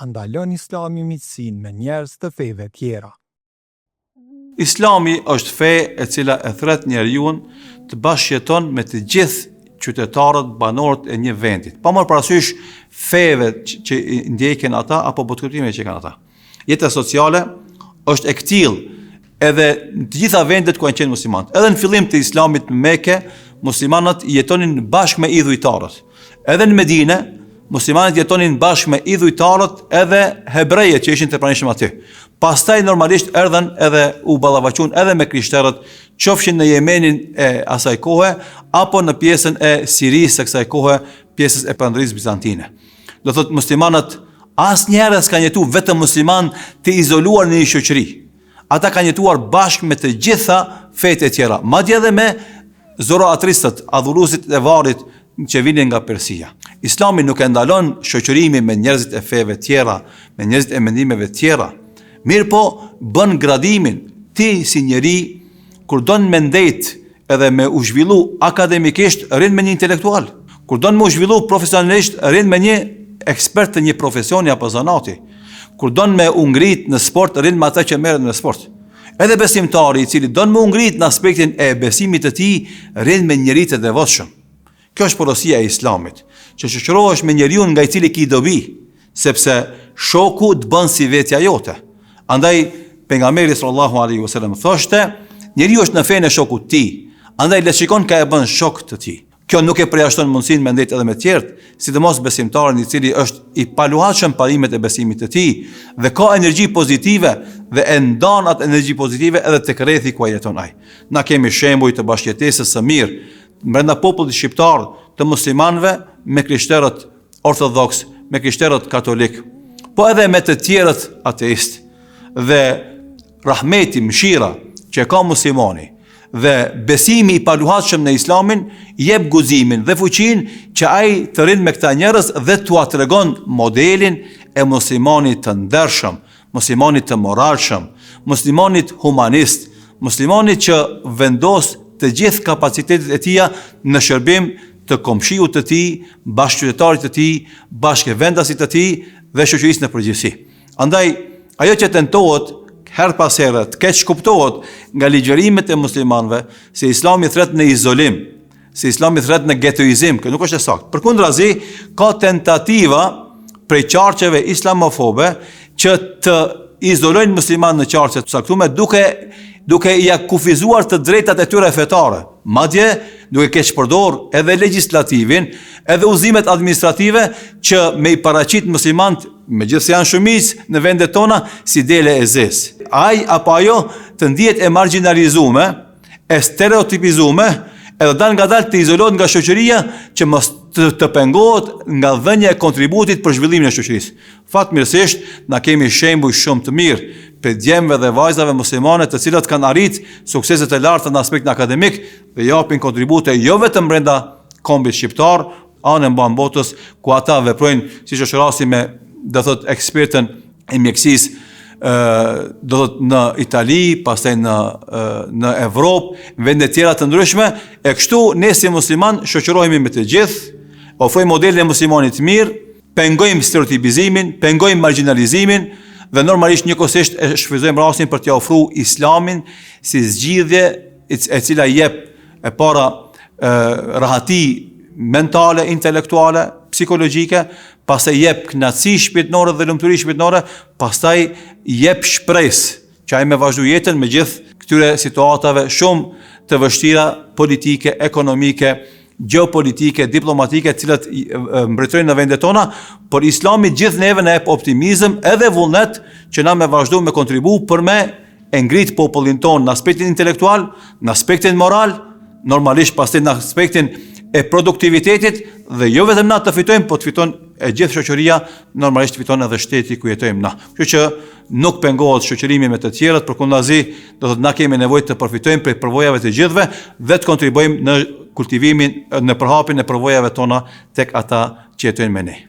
ndalon Islami miqësinë me njerëz të feve tjera. Islami është fe e cila e thret njeriun të bashkëjeton me të gjithë qytetarët, banorët e një vendit, pa marrë parasysh feve që ndjekin ata apo botëkuptimet që kanë ata. Jeta sociale është e këtillë edhe në të gjitha vendet ku janë qenë muslimanët. Edhe në fillim të Islamit në Mekë, muslimanët jetonin bashkë me idhujtarët. Edhe në Medinë, muslimanët jetonin bashkë me idhujtarët edhe hebrejët që ishin të pranishëm aty. Pastaj normalisht erdhen edhe u ballavaçuan edhe me krishterët, qofshin në Yemenin e asaj kohe apo në pjesën e Sirisë së kësaj kohe, pjesës e Perandrisë bizantine. Do thotë muslimanët asnjëherë s'kan jetuar vetëm musliman të izoluar në një shoqëri. Ata kanë jetuar bashkë me të gjitha fetë e tjera, madje edhe me zoroatristët, adhuruesit e varrit që vinin nga Persia. Islami nuk e ndalon shoqërimin me njerëzit e feve tjera, me njerëzit e mendimeve tjera. Mirë po, bën gradimin, ti si njeri, kur don me ndet edhe me u zhvillu akademikisht, rrin me një intelektual. Kur don me u zhvillu profesionalisht, rrin me një ekspert të një profesioni apo zanati. Kur don me u ngrit në sport, rrin me ata që merren në sport. Edhe besimtari i cili don me u ngrit në aspektin e besimit të tij, rrin me njerëz të devotshëm. Kjo është porosia e Islamit, që shoqërohesh me njeriu nga i cili ke dobi, sepse shoku të bën si vetja jote. Andaj pejgamberi sallallahu alaihi wasallam thoshte, njeriu është në fenë e shokut të tij, andaj le shikon ka e bën shok të tij. Kjo nuk e përjashton mundësinë me ndet edhe me të tjerët, sidomos besimtarin i cili është i paluhatshëm parimet e besimit të tij dhe ka energji pozitive dhe e ndan atë energji pozitive edhe tek rrethi ku jeton ai. Na kemi shembuj të bashkëjetesës së mirë brenda popullit shqiptar të muslimanëve me krishterët ortodoks, me krishterët katolik, po edhe me të tjerët ateist. Dhe rahmeti, mëshira që ka muslimani dhe besimi i paluhatshëm në Islamin jep guximin dhe fuqinë që ai të rinë me këta njerëz dhe t'ua tregon modelin e muslimanit të ndershëm, muslimanit të moralshëm, muslimanit humanist, muslimanit që vendos të gjithë kapacitetet e tija në shërbim të komshiut të tij, bashkëqytetarit të tij, bashkëvendasit të tij dhe shoqërisë në përgjithësi. Andaj ajo që tentohet her pas here të keq kuptohet nga ligjërimet e muslimanëve se Islami thret në izolim, se Islami thret në getoizim, që nuk është e saktë. Përkundrazi, ka tentativa prej qarqeve islamofobe që të izolojnë muslimanë në qarqe të caktuara duke ia kufizuar të drejtat e tyre fetare. Madje duke keq përdor edhe legjislativin, edhe udhëzimet administrative që me i paraqit muslimanët, megjithëse janë shumicë në vendet tona, si dele e zezë. Ai apo ajo të ndihet e marginalizuar, e stereotipizuar, edhe dal ngadalë të izolohet nga shoqëria që mos të pengohet nga dhënia e kontributit për zhvillimin e shoqërisë. Fatmirësisht, na kemi shembuj shumë të mirë për djemve dhe vajzave muslimane të cilat kanë arrit suksese të larta në aspektin akademik dhe japin kontribute jo vetëm brenda kombit shqiptar, anën mban botës ku ata veprojnë siç është rasti me do thot ekspertën e mjekësisë do thot në Itali, pastaj në Evropë, vende tjera të ndryshme, e kështu ne si musliman shoqërohemi me të gjithë, ofrojmë modelin e muslimanit të mirë, pengojmë stereotipizimin, pengojmë marginalizimin dhe normalisht njëkohësisht e shfrytëzojmë rastin për t'ia ofruar Islamin si zgjidhje e cila jep e para rahati mentale, intelektuale, psikologjike, pastaj jep kënaqësi shpirtërore dhe lumturi shpirtërore, pastaj jep shpresë që ai me vazhdu jetën me gjithë këtyre situatave shumë të vështira politike, ekonomike, gjeopolitike, diplomatike, të cilat mbretërojnë në vendet tona, por Islami gjithë neve na jep optimizëm edhe vullnet që na me vazhdu me kontribu për me e ngrit popullin ton në aspektin intelektual, në aspektin moral, normalisht pastaj në aspektin e produktivitetit dhe jo vetëm na të fitojmë, po të fiton e gjithë shoqëria, normalisht fiton edhe shteti ku jetojmë na. Kështu që nuk pengohet shoqërimi me të tjerët, përkundazi do thotë na kemi nevojë të përfitojmë prej përvojave të gjithëve dhe të kontribuojmë në kultivimin, në përhapjen e përvojave tona tek ata që jetojnë me ne.